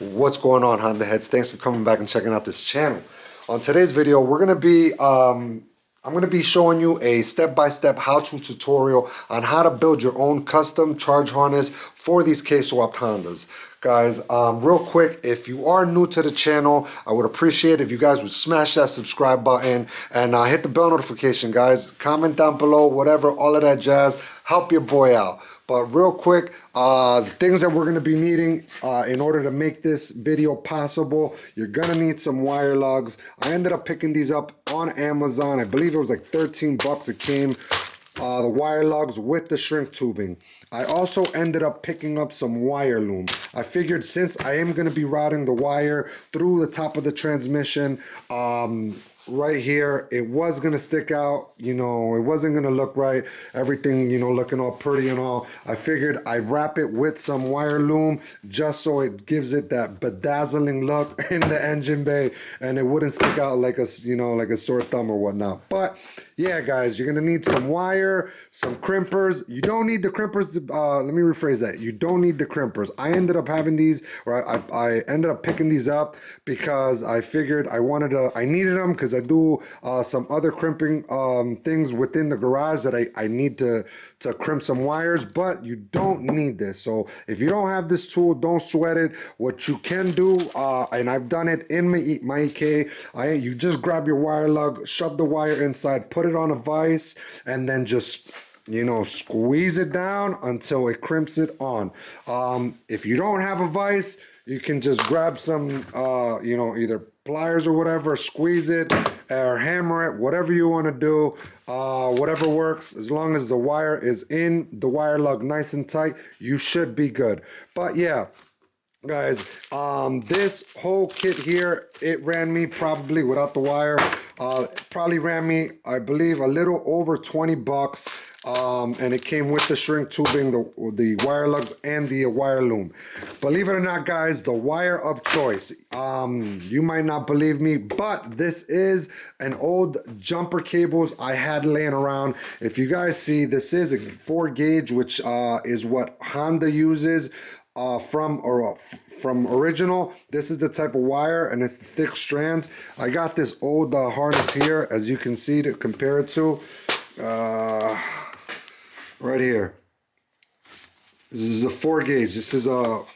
What's going on, Honda heads? Thanks for coming back and checking out this channel. On today's video, we're gonna be I'm gonna be showing you a step-by-step how-to tutorial on how to build your own custom charge harness for these KSWAPPED Hondas. Guys, real quick, if you are new to the channel, I would appreciate if you guys would smash that subscribe button and hit the bell notification, guys. Comment down below, whatever, all of that jazz. Help your boy out. But real quick, the things that we're going to be needing in order to make this video possible, you're going to need some wire lugs. I ended up picking these up on Amazon. I believe it was like 13 bucks it came. The wire lugs with the shrink tubing. I also ended up picking up some wire loom. I figured since I am going to be routing the wire through the top of the transmission, right here, it was gonna stick out, you know, it wasn't gonna look right, everything, you know, looking all pretty and all. I figured I'd wrap it with some wire loom just so it gives it that bedazzling look in the engine bay and it wouldn't stick out like a, you know, like a sore thumb or whatnot. But yeah, guys, you're gonna need some wire, some crimpers. You don't need the crimpers to, let me rephrase that. You don't need the crimpers. I ended up having these, or I ended up picking these up because I figured I needed them because I do some other crimping things within the garage that I need to crimp some wires, but you don't need this. So if you don't have this tool, don't sweat it. What you can do, and I've done it in my EK, you just grab your wire lug, shove the wire inside, put it on a vise, and then just, you know, squeeze it down until it crimps it on. If you don't have a vise, you can just grab some, you know, either pliers or whatever, squeeze it or hammer it, whatever you want to do, whatever works. As long as the wire is in the wire lug nice and tight, you should be good. But yeah, guys, this whole kit here, it ran me probably without the wire, probably ran me, I believe, a little over 20 bucks. And it came with the shrink tubing, the wire lugs, and the wire loom. Believe it or not, guys, the wire of choice. You might not believe me, but this is an old jumper cables I had laying around. If you guys see, this is a 4 gauge, which is what Honda uses from original. This is the type of wire, and it's the thick strands. I got this old harness here, as you can see, to compare it to. Right here. This is a 4 gauge. This is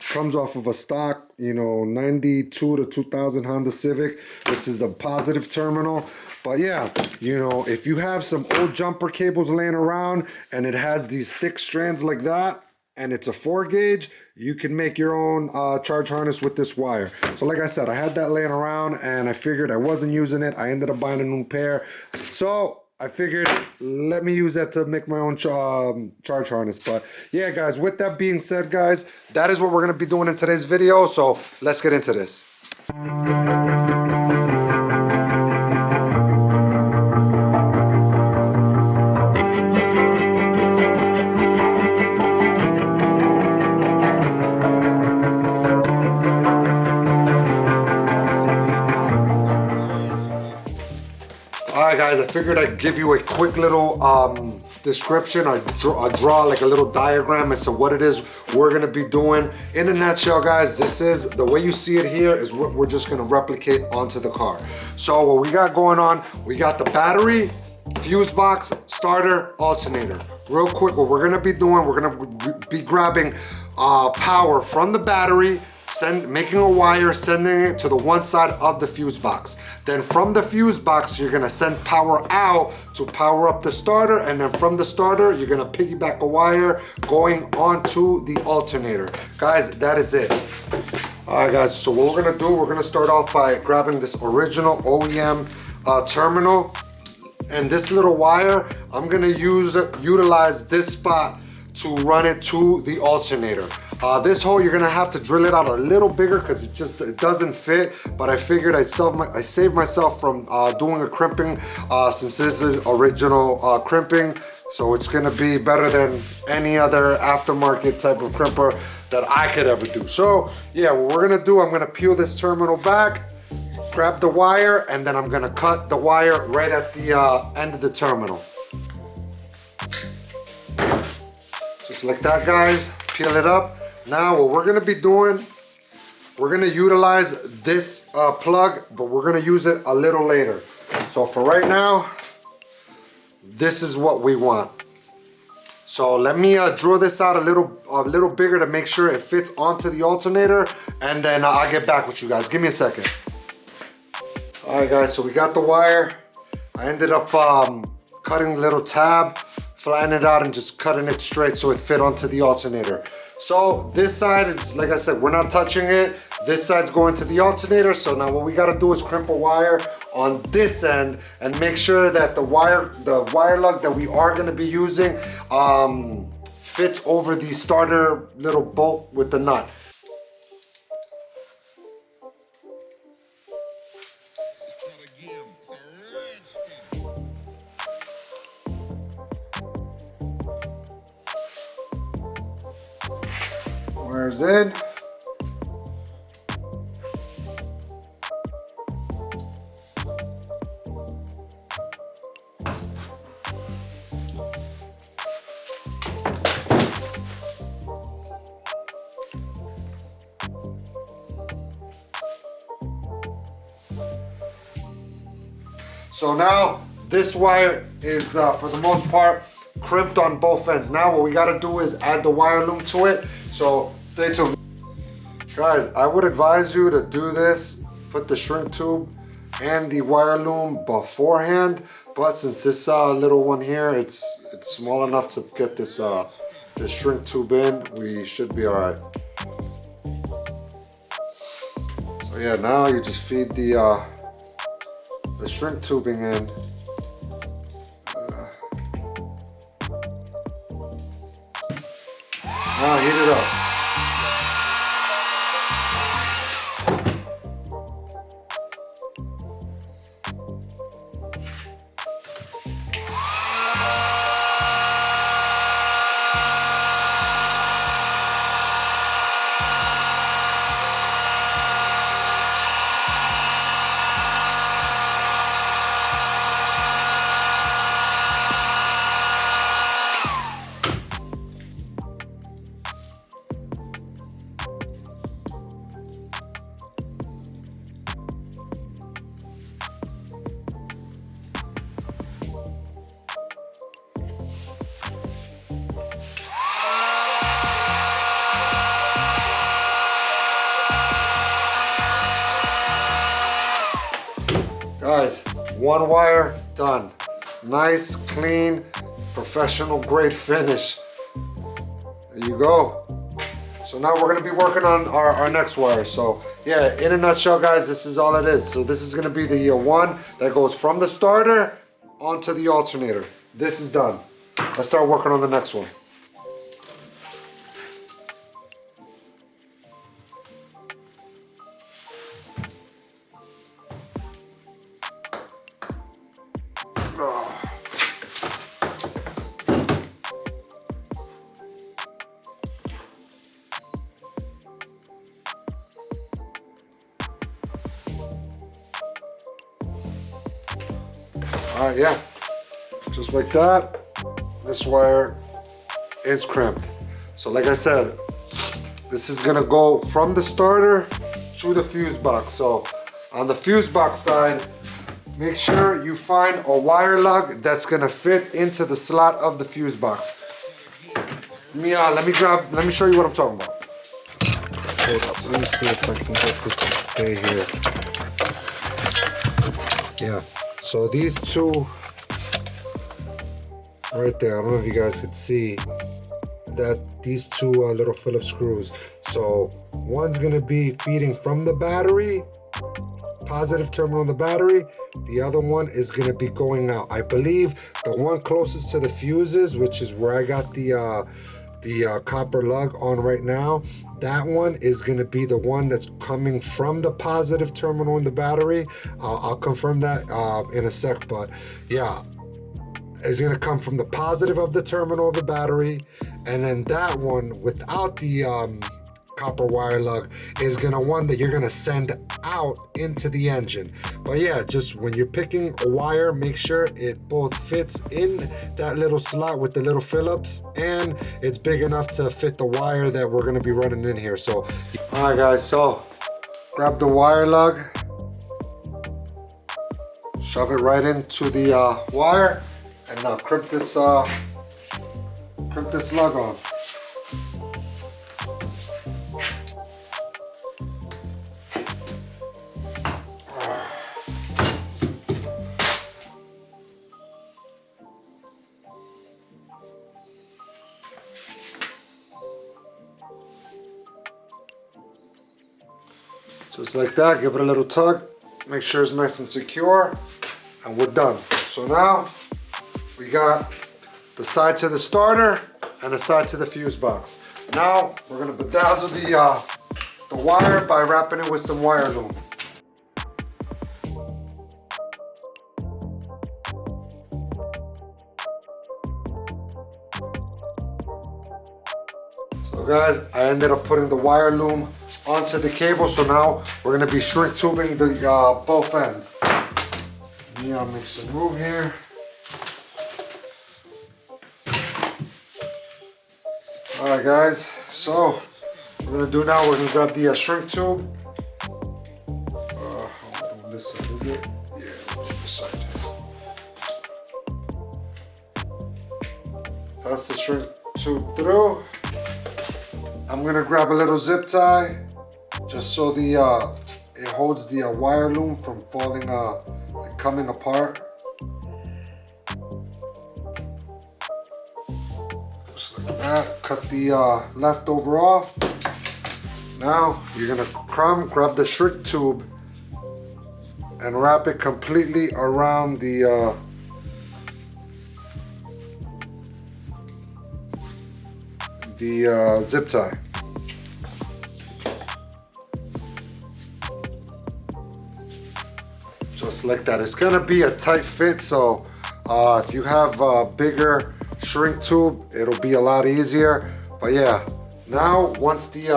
comes off of a stock, you know, 92 to 2000 Honda Civic. This is the positive terminal. But yeah, you know, if you have some old jumper cables laying around and it has these thick strands like that, and it's a 4 gauge, you can make your own charge harness with this wire. So like I said, I had that laying around and I figured I wasn't using it. I ended up buying a new pair. So I figured, let me use that to make my own charge harness. But yeah, guys, with that being said, guys, that is what we're going to be doing in today's video. So let's get into this. Alright, guys, I figured I'd give you a quick little description. I draw like a little diagram as to what it is we're going to be doing. In a nutshell, guys, this is the way you see it here is what we're just going to replicate onto the car. So what we got going on, we got the battery, fuse box, starter, alternator. Real quick, what we're going to be doing, we're going to be grabbing power from the battery, making a wire, sending it to the one side of the fuse box. Then from the fuse box, you're gonna send power out to power up the starter, and then from the starter, you're gonna piggyback a wire going onto the alternator. Guys, that is it. All right, guys, so what we're gonna do, we're gonna start off by grabbing this original OEM terminal, and this little wire, I'm gonna utilize this spot to run it to the alternator. This hole, you're gonna have to drill it out a little bigger because it doesn't fit, but I figured I saved myself from doing a crimping since this is original crimping, so it's gonna be better than any other aftermarket type of crimper that I could ever do. So yeah, what we're gonna do, I'm gonna peel this terminal back, grab the wire, and then I'm gonna cut the wire right at the end of the terminal. Just like that, guys. Peel it up. Now what we're gonna be doing we're gonna utilize this plug, but we're gonna use it a little later. So for right now, this is what we want. So let me draw this out a little bigger to make sure it fits onto the alternator, and then I'll get back with you guys. Give me a second. All right, guys, so we got the wire. I ended up cutting the little tab, flattening it out, and just cutting it straight so it fit onto the alternator. So this side is, like I said, we're not touching it. This side's going to the alternator. So now what we gotta do is crimp a wire on this end and make sure that the wire lug that we are gonna be using fits over the starter little bolt with the nut. Wire's in. So now this wire is for the most part crimped on both ends. Now what we gotta do is add the wire loom to it. So stay tuned. Guys, I would advise you to do this, put the shrink tube and the wire loom beforehand, but since this little one here, it's small enough to get this shrink tube in, we should be all right. So yeah, now you just feed the shrink tubing in. Now heat it up. Guys, one wire done. Nice, clean, professional grade finish. There you go. So now we're gonna be working on our next wire. So yeah, in a nutshell, guys, this is all it is. So this is gonna be the one that goes from the starter onto the alternator. This is done. Let's start working on the next one. All right, yeah, just like that, this wire is crimped. So like I said, this is gonna go from the starter to the fuse box. So on the fuse box side, make sure you find a wire lug that's gonna fit into the slot of the fuse box. Let me show you what I'm talking about. Hold up, let me see if I can get this to stay here. Yeah. So these two right there, I don't know if you guys could see that these two little Phillips screws. So one's gonna be feeding from the battery, positive terminal on the battery. The other one is gonna be going out. I believe the one closest to the fuses, which is where I got the copper lug on right now, that one is going to be the one that's coming from the positive terminal in the battery. I'll confirm that in a sec, but yeah, it's going to come from the positive of the terminal of the battery, and then that one without the copper wire lug is gonna one that you're gonna send out into the engine. But yeah, just when you're picking a wire, make sure it both fits in that little slot with the little Phillips and it's big enough to fit the wire that we're gonna be running in here. So all right guys, so grab the wire lug, shove it right into the wire, and now crimp this lug on. Just like that, give it a little tug, make sure it's nice and secure, and we're done. So now we got the side to the starter and the side to the fuse box. Now we're gonna bedazzle the wire by wrapping it with some wire loom. So guys, I ended up putting the wire loom onto the cable, so now we're gonna be shrink tubing the both ends. Yeah, I'll make some room here. Alright guys, so what we're gonna do now, we're gonna grab the shrink tube. On this side, is it? Yeah, on this side. Pass the shrink tube through. I'm gonna grab a little zip tie, just so the it holds the wire loom from falling and coming apart. Just like that. Cut the leftover off. Now you're gonna grab the shrink tube and wrap it completely around the zip tie. Just like that. It's gonna be a tight fit, so if you have a bigger shrink tube, it'll be a lot easier. But yeah, now once the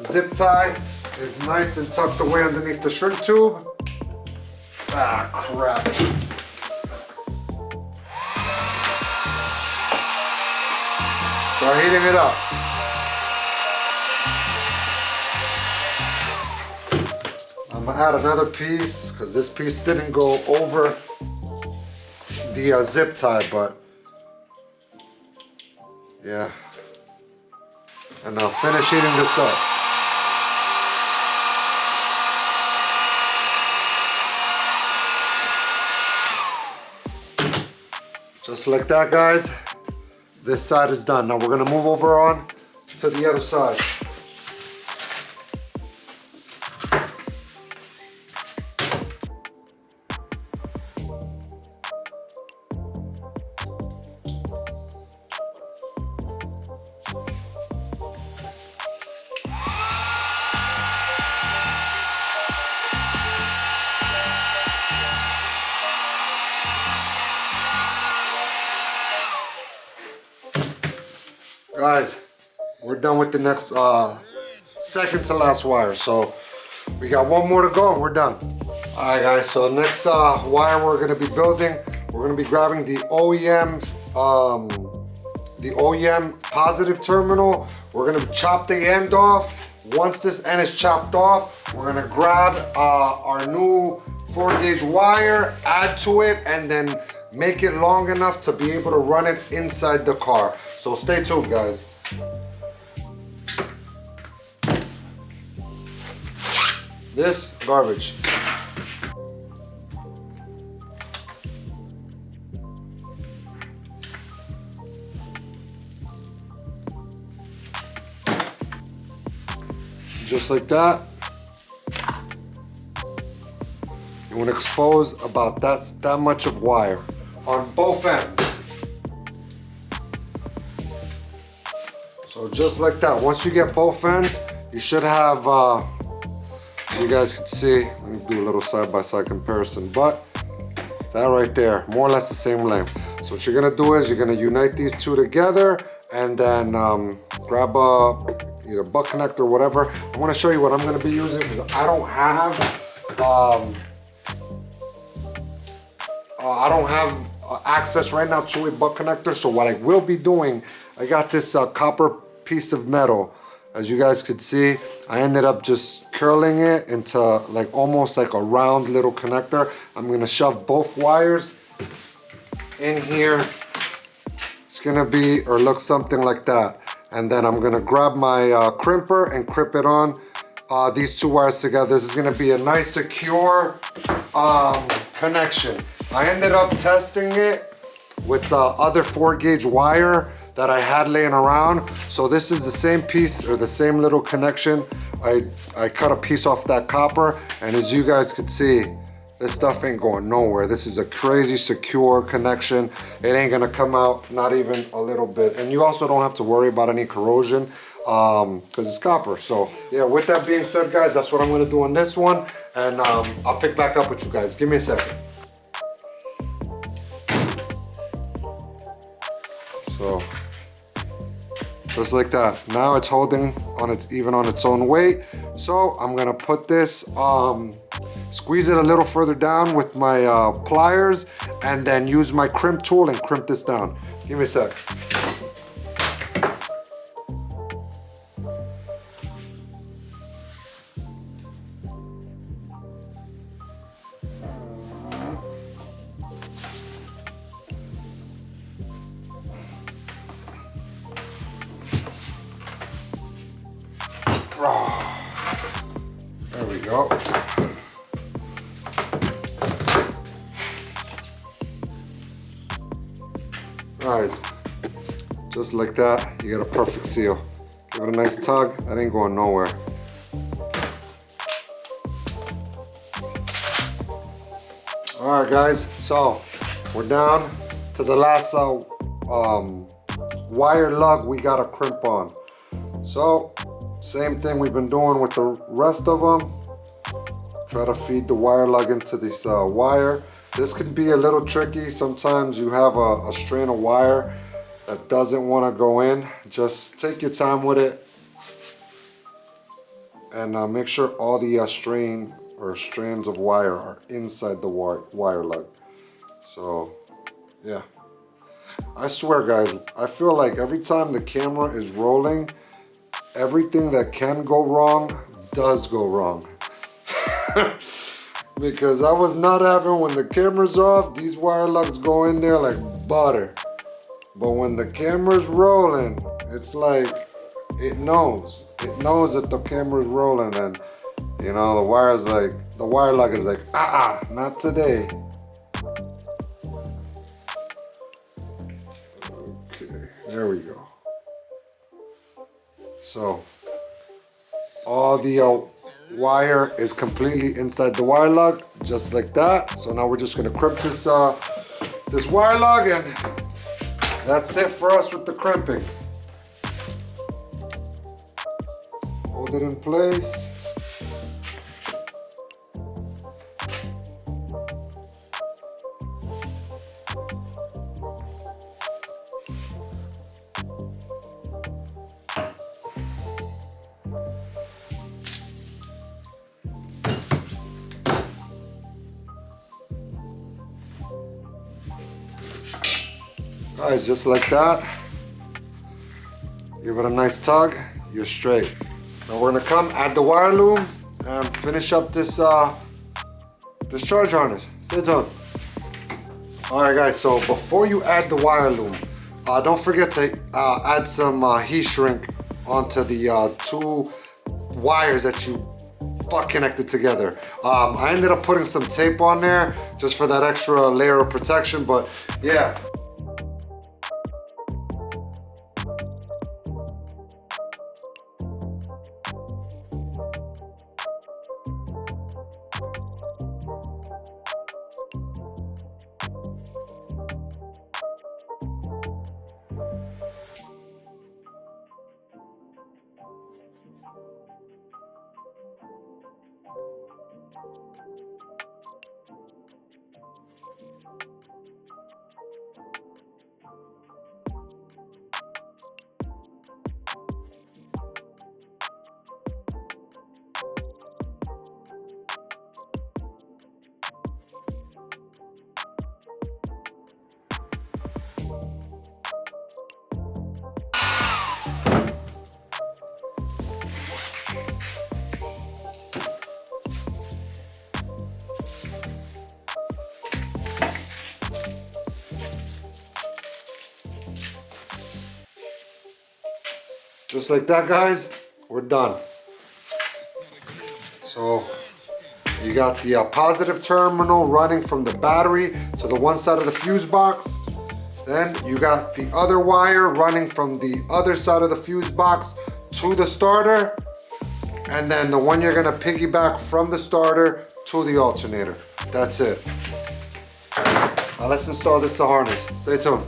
zip tie is nice and tucked away underneath the shrink tube, crap. Start heating it up. I'm gonna add another piece because this piece didn't go over the zip tie, but yeah. And now finish heating this up. Just like that, guys. This side is done. Now we're gonna move over on to the other side. Guys, we're done with the next second to last wire, so we got one more to go and we're done. All right guys, so next wire we're gonna be building, we're gonna be grabbing the OEM positive terminal. We're gonna chop the end off. Once this end is chopped off, we're gonna grab our new 4-gauge wire, add to it, and then make it long enough to be able to run it inside the car. So stay tuned, guys. This garbage. Just like that. You want to expose about that much of wire on both ends. So just like that, once you get both ends, you should have, as you guys can see, let me do a little side-by-side comparison, but that right there, more or less the same length. So what you're gonna do is you're gonna unite these two together and then grab either butt connector or whatever. I wanna show you what I'm gonna be using because I don't have access right now to a butt connector. So what I will be doing, I got this copper piece of metal As you guys could see, I ended up just curling it into like almost like a round little connector. I'm gonna shove both wires in here. It's gonna be or look something like that. And then I'm gonna grab my crimper and crimp it on these two wires together. This is gonna be a nice secure connection. I ended up testing it with the other 4-gauge wire that I had laying around. So this is the same piece or the same little connection. I cut a piece off that copper, and as you guys could see, this stuff ain't going nowhere. This is a crazy secure connection. It ain't gonna come out, not even a little bit. And you also don't have to worry about any corrosion because it's copper. So yeah, with that being said, guys, that's what I'm gonna do on this one. And I'll pick back up with you guys. Give me a second. So just like that. Now it's holding on even on its own weight. So I'm gonna put this, squeeze it a little further down with my pliers, and then use my crimp tool and crimp this down. Give me a sec. There we go. Guys, just like that, you get a perfect seal. Give it a nice tug, that ain't going nowhere. All right, guys, so we're down to the last wire lug we got to crimp on. So, same thing we've been doing with the rest of them. Try to feed the wire lug into this wire. This can be a little tricky. Sometimes you have a strand of wire that doesn't want to go in. Just take your time with it and make sure all the strands of wire are inside the wire lug. So yeah, I swear, guys, I feel like every time the camera is rolling, everything that can go wrong does go wrong. Because I was not having, when the camera's off, these wire lugs go in there like butter. But when the camera's rolling, it's like, it knows that the camera's rolling, and you know, the wire lug is like, not today. Okay, there we go. So, all the wire is completely inside the wire lug, just like that. So now we're just gonna crimp this this wire lug, and that's it for us with the crimping. Hold it in place. Guys, just like that. Give it a nice tug, you're straight. Now we're gonna come add the wire loom and finish up this this charge harness. Stay tuned. All right, guys, so before you add the wire loom, don't forget to add some heat shrink onto the two wires that you connected together. I ended up putting some tape on there just for that extra layer of protection, but yeah. Just like that, guys, we're done. So you got the positive terminal running from the battery to the one side of the fuse box. Then you got the other wire running from the other side of the fuse box to the starter. And then the one you're gonna piggyback from the starter to the alternator. That's it. Now let's install this harness. Stay tuned.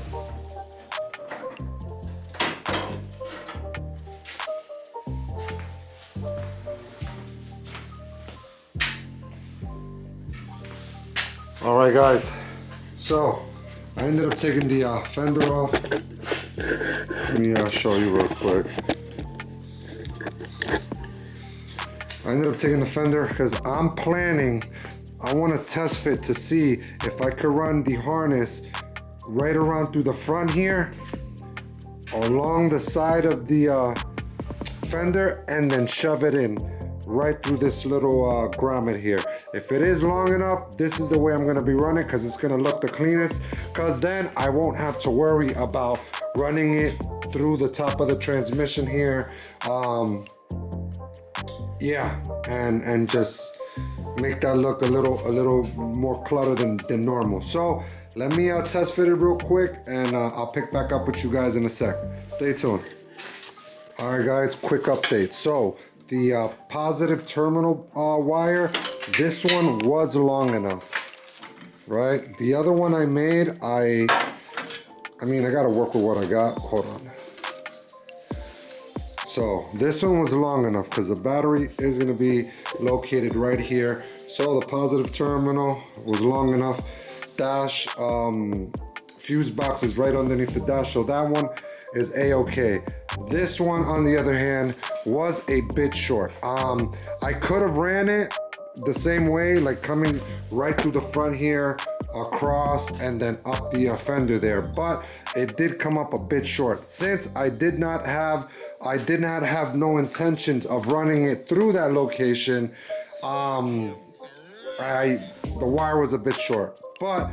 All right, guys. So I ended up taking the fender off. Let me show you real quick. I ended up taking the fender because I'm planning, I want to test fit to see if I could run the harness right around through the front here, along the side of the fender, and then shove it in right through this little grommet here. If it is long enough, this is the way I'm gonna be running because it's gonna look the cleanest, because then I won't have to worry about running it through the top of the transmission here. Yeah, and just make that look a little more cluttered than normal. So let me test fit it real quick, and I'll pick back up with you guys in a sec. Stay tuned. All right, guys, quick update. So the positive terminal wire, this one was long enough, right? The other one I made, I mean, I gotta work with what I got. Hold on. So this one was long enough because the battery is gonna be located right here. So the positive terminal was long enough. Dash fuse box is right underneath the dash, so that one is a-okay. This one, on the other hand, was a bit short. I could have ran it the same way, like coming right through the front here, across, and then up the fender there, but it did come up a bit short. Since I did not have no intentions of running it through that location, the wire was a bit short, but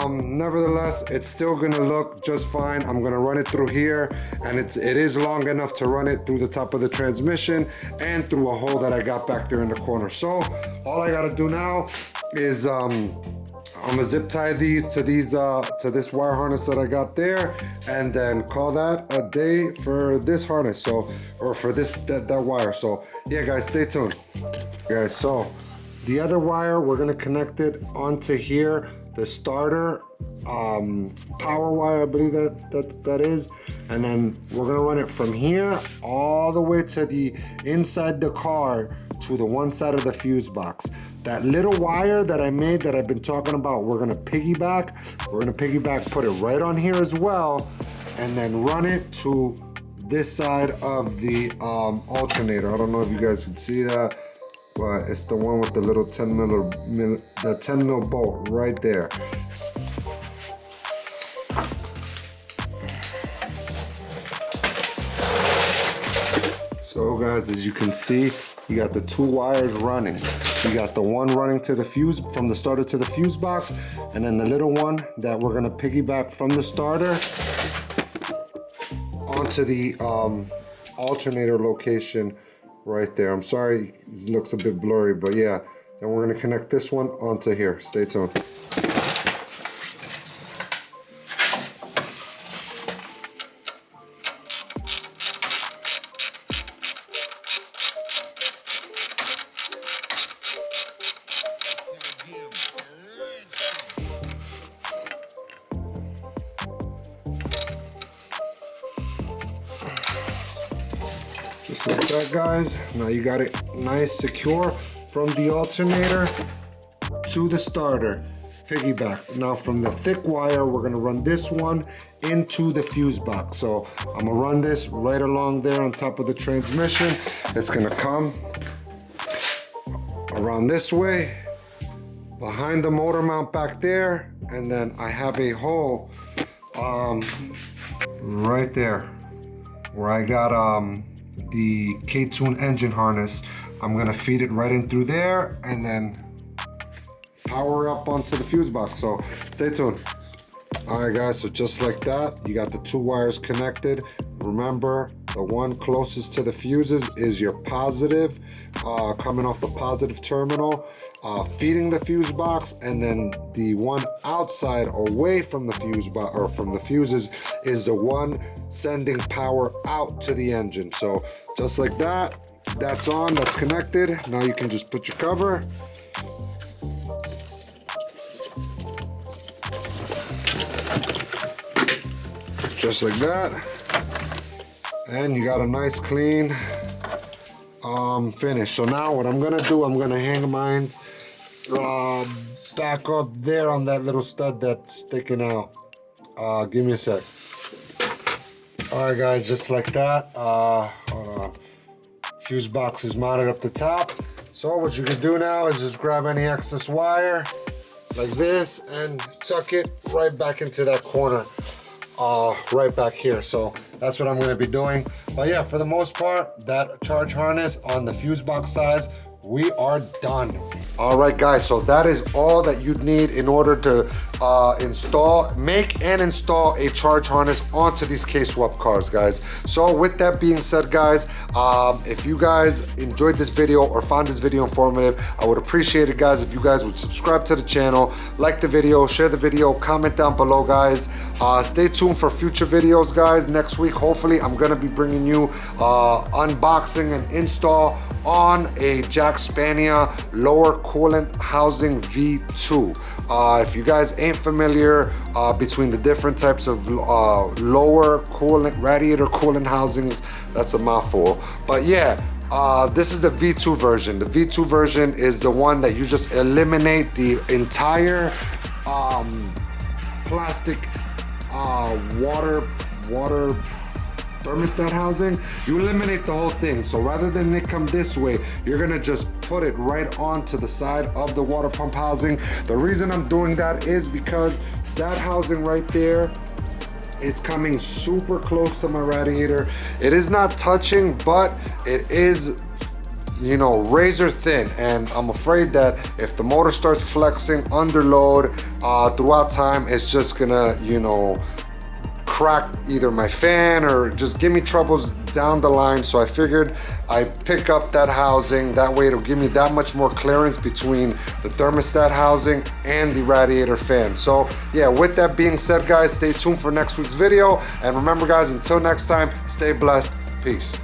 nevertheless, it's still gonna look just fine. I'm gonna run it through here, and it is long enough to run it through the top of the transmission and through a hole that I got back there in the corner. So all I gotta do now is I'm gonna zip tie these to this wire harness that I got there, and then call that a day for this harness. So, or for that wire. So yeah, guys, stay tuned. Guys, so the other wire, we're gonna connect it onto here, the starter power wire, I believe that is, and then we're gonna run it from here all the way to the inside the car to the one side of the fuse box. That little wire that I made that I've been talking about, we're gonna piggyback, put it right on here as well, and then run it to this side of the alternator. I don't know if you guys can see that, but it's the one with the little 10 mil bolt right there. So guys, as you can see, you got the two wires running. You got the one running to the fuse, from the starter to the fuse box, and then the little one that we're gonna piggyback from the starter onto the alternator location right there. I'm sorry, it looks a bit blurry, but yeah. Then we're gonna connect this one onto here. Stay tuned. Just like that, guys. Now you got it nice, secure from the alternator to the starter. Piggyback. Now from the thick wire, we're gonna run this one into the fuse box. So I'm gonna run this right along there on top of the transmission. It's gonna come around this way, behind the motor mount back there, and then I have a hole right there where I got the K-Tune engine harness. I'm gonna feed it right in through there and then power up onto the fuse box. So stay tuned. All right, guys, so just like that, you got the two wires connected remember, the one closest to the fuses is your positive, coming off the positive terminal, feeding the fuse box, and then the one outside away from the fuse box or from the fuses is the one sending power out to the engine. So just like that, that's on, that's connected. Now you can just put your cover. Just like that. And you got a nice clean finish. So now what I'm gonna do, I'm gonna hang mine back up there on that little stud that's sticking out. Give me a sec. All right guys, just like that. Hold on. Fuse box is mounted up the top. So what you can do now is just grab any excess wire like this and tuck it right back into that corner. Right back here. So that's what I'm going to be doing. But yeah, for the most part, that charge harness on the fuse box size, we are done. All right guys, so that is all that you'd need in order to make and install a charge harness onto these K-Swap cars, guys. So with that being said, guys, if you guys enjoyed this video or found this video informative, I would appreciate it, guys, if you guys would subscribe to the channel, like the video, share the video, comment down below, guys. Stay tuned for future videos, guys. Next week, hopefully, I'm gonna be bringing you unboxing and install on a Jack Spania lower coolant housing V2. If you guys ain't familiar between the different types of lower coolant, radiator coolant housings, that's a mouthful. But yeah, this is the V2 version. The V2 version is the one that you just eliminate the entire plastic water thermostat housing. You eliminate the whole thing. So rather than it come this way, you're gonna just put it right onto the side of the water pump housing. The reason I'm doing that is because that housing right there is coming super close to my radiator. It is not touching, but it is, you know, razor thin, and I'm afraid that if the motor starts flexing under load throughout time, it's just gonna, you know, crack either my fan or just give me troubles down the line. So I figured I'd pick up that housing. That way it'll give me that much more clearance between the thermostat housing and the radiator fan. So yeah, with that being said, guys, stay tuned for next week's video. And remember, guys, until next time, stay blessed. Peace.